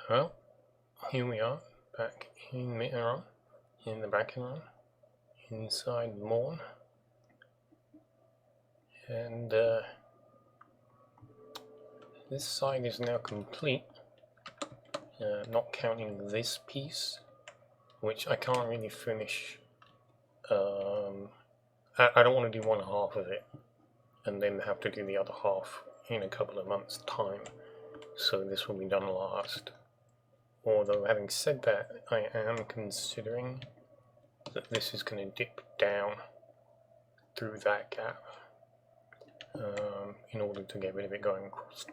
Well, here we are, back in Mittenrahm, in the Brakenrahm, inside Mawn, and this side is now complete, not counting this piece, which I can't really finish. I don't want to do one half of it, and then have to do the other half in a couple of months' time, so this will be done last. Although, having said that, I am considering that this is going to dip down through that gap in order to get rid of it going across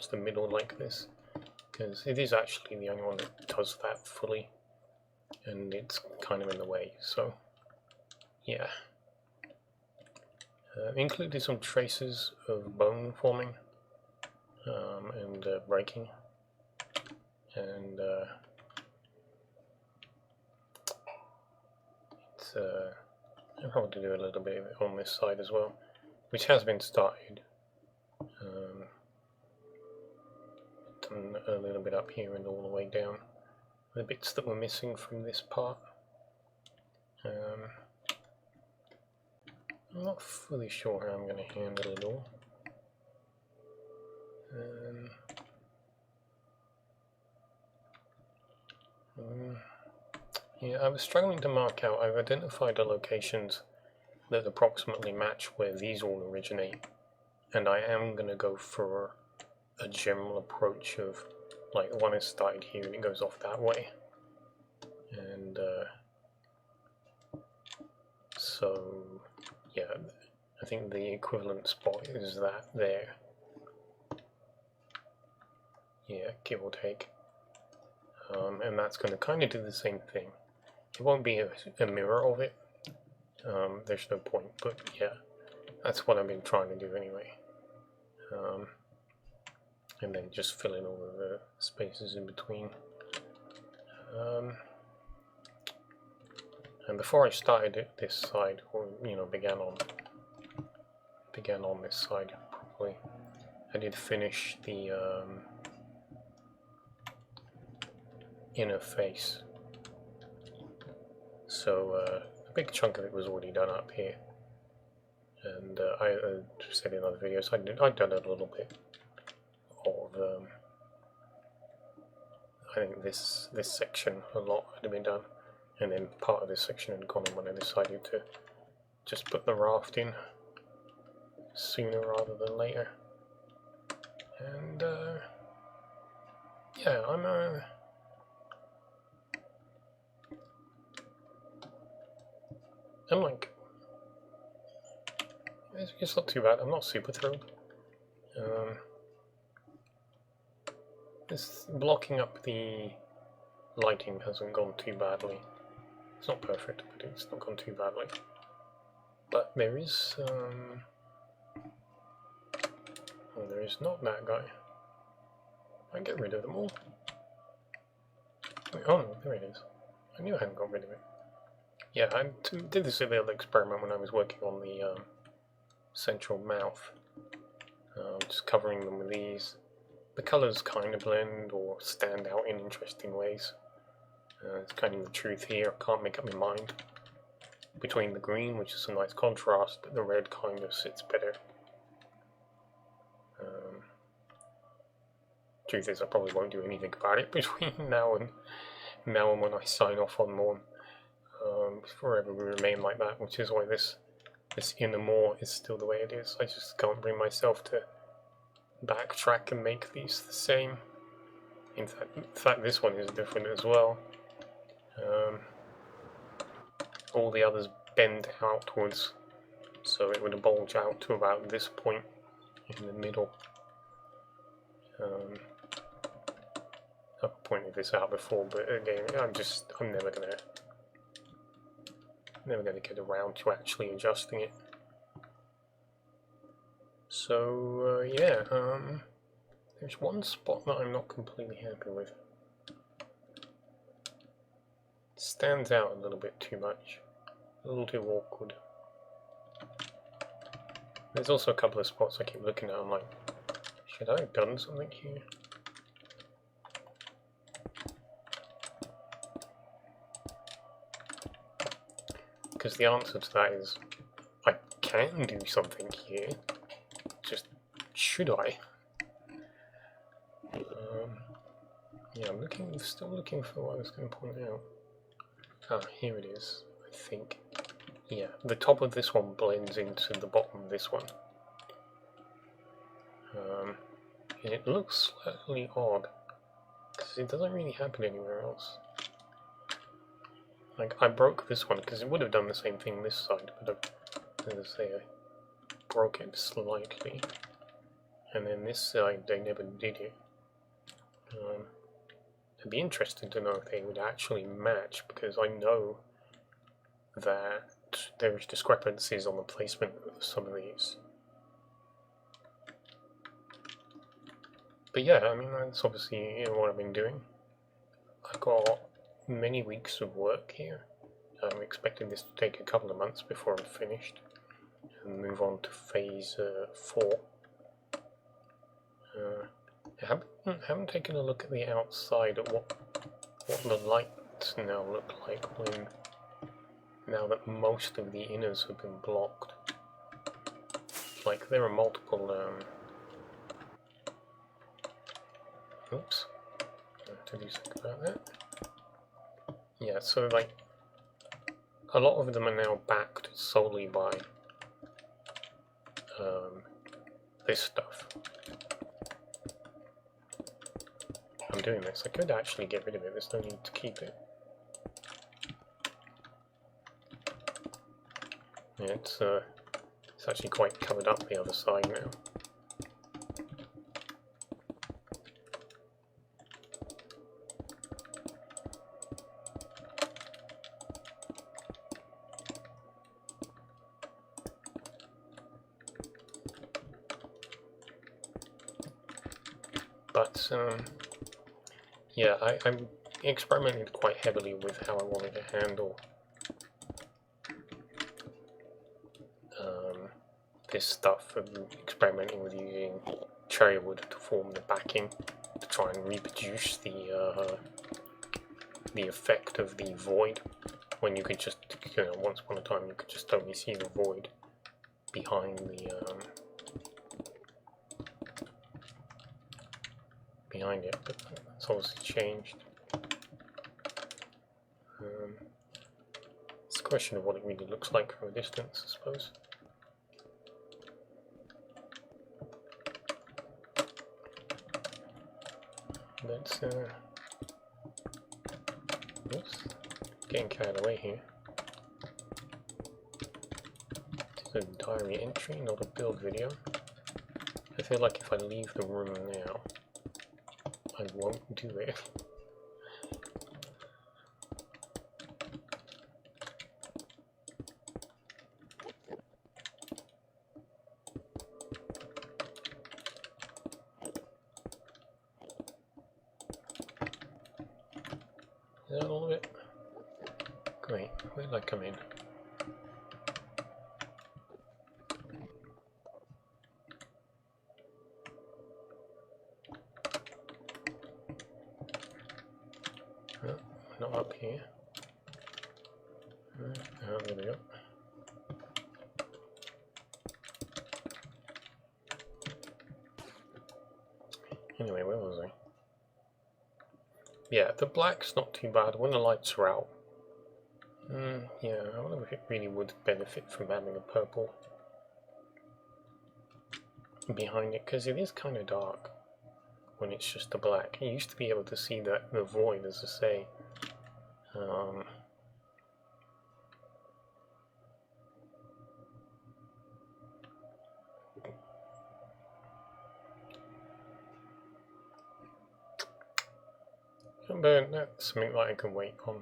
the middle like this, because it is actually the only one that does that fully, and it's kind of in the way. So, yeah. Included some traces of bone forming and breaking. And I'll probably do a little bit of it on this side as well, which has been started. Done a little bit up here and all the way down. The bits that were missing from this part. I'm not fully sure how I'm going to handle it all. Yeah, I was struggling to mark out. I've identified the locations that approximately match where these all originate, and I am going to go for a general approach of, like, the one is started here and it goes off that way, and so yeah, I think the equivalent spot is that there, yeah, give or take, and that's going to kind of do the same thing. It won't be a mirror of it, there's no point, but yeah, that's what I've been trying to do anyway. And then just fill in all of the spaces in between. And before I started this side, or began on this side properly, I did finish the inner face. So a big chunk of it was already done up here, and I said in other videos I'd done a little bit of I think this section a lot had been done, and then part of this section had gone on when I decided to just put the raft in sooner rather than later. And yeah, I'm like, it's not too bad. I'm not super thrilled. This blocking up the lighting hasn't gone too badly. It's not perfect, but it's not gone too badly. But there is, well, there is not that guy. I get rid of them all. Oh no, there it is. I knew I hadn't got rid of it. Yeah, I did this little experiment when I was working on the central mouth. Just covering them with these. The colours kind of blend or stand out in interesting ways. It's kind of the truth here. I can't make up my mind between the green, which is a nice contrast, but the red kind of sits better. Truth is, I probably won't do anything about it between now and when I sign off on Mawn. Forever will remain like that, which is why this inner moor is still the way it is. I just can't bring myself to backtrack and make these the same. In fact, this one is different as well. All the others bend outwards, so it would bulge out to about this point in the middle. I've pointed this out before, but again, I'm never gonna get around to actually adjusting it. So yeah, there's one spot that I'm not completely happy with. It stands out a little bit too much, a little too awkward. There's also a couple of spots I keep looking at, I'm like, should I have done something here? because the answer to that is I can do something here. Just should I? Yeah, I'm still looking for what I was going to point out. Ah, here it is, I think. Yeah, the top of this one blends into the bottom of this one. And it looks slightly odd, because it doesn't really happen anywhere else. Like, I broke this one, because it would have done the same thing this side, but as I say, I broke it slightly. And then this side, they never did it. I'd be interested to know if they would actually match, because I know that there's discrepancies on the placement of some of these. But yeah, I mean, that's obviously what I've been doing. I've got many weeks of work here. I'm expecting this to take a couple of months before I'm finished and move on to phase 4. I haven't taken a look at the outside at what the lights now look like now that most of the inners have been blocked. Like, there are multiple oops, I have to do something about that. Yeah, so like a lot of them are now backed solely by this stuff. I'm doing this. I could actually get rid of it. There's no need to keep it. Yeah, it's actually quite covered up the other side now. But yeah, I'm experimented quite heavily with how I wanted to handle this stuff, and experimenting with using cherry wood to form the backing to try and reproduce the effect of the void, when you could just, once upon a time you could just only see the void behind behind it, but it's obviously changed. It's a question of what it really looks like from a distance, I suppose. Let's oops, getting carried away here. This is a diary entry, not a build video. I feel like if I leave the room now, I won't do it. Is that all of it? Great, where did I come in? Oh, not up here. Oh, there we go. Anyway, where was I? Yeah, the black's not too bad when the lights are out. Yeah, I wonder if it really would benefit from having a purple behind it, because it is kind of dark when it's just the black. You used to be able to see the void, as I say. But that's something that I can wait on.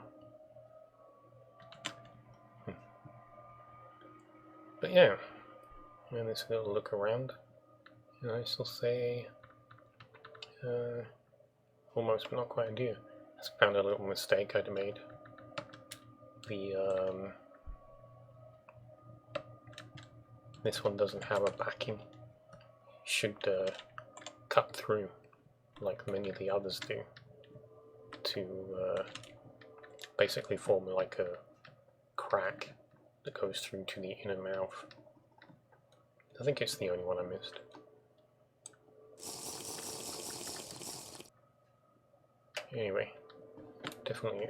But yeah, and this little look around, and I still say almost, but not quite a deer. I just found a little mistake I'd made. This one doesn't have a backing. It should cut through like many of the others do to basically form like a crack that goes through to the inner mouth. I think it's the only one I missed. Anyway, definitely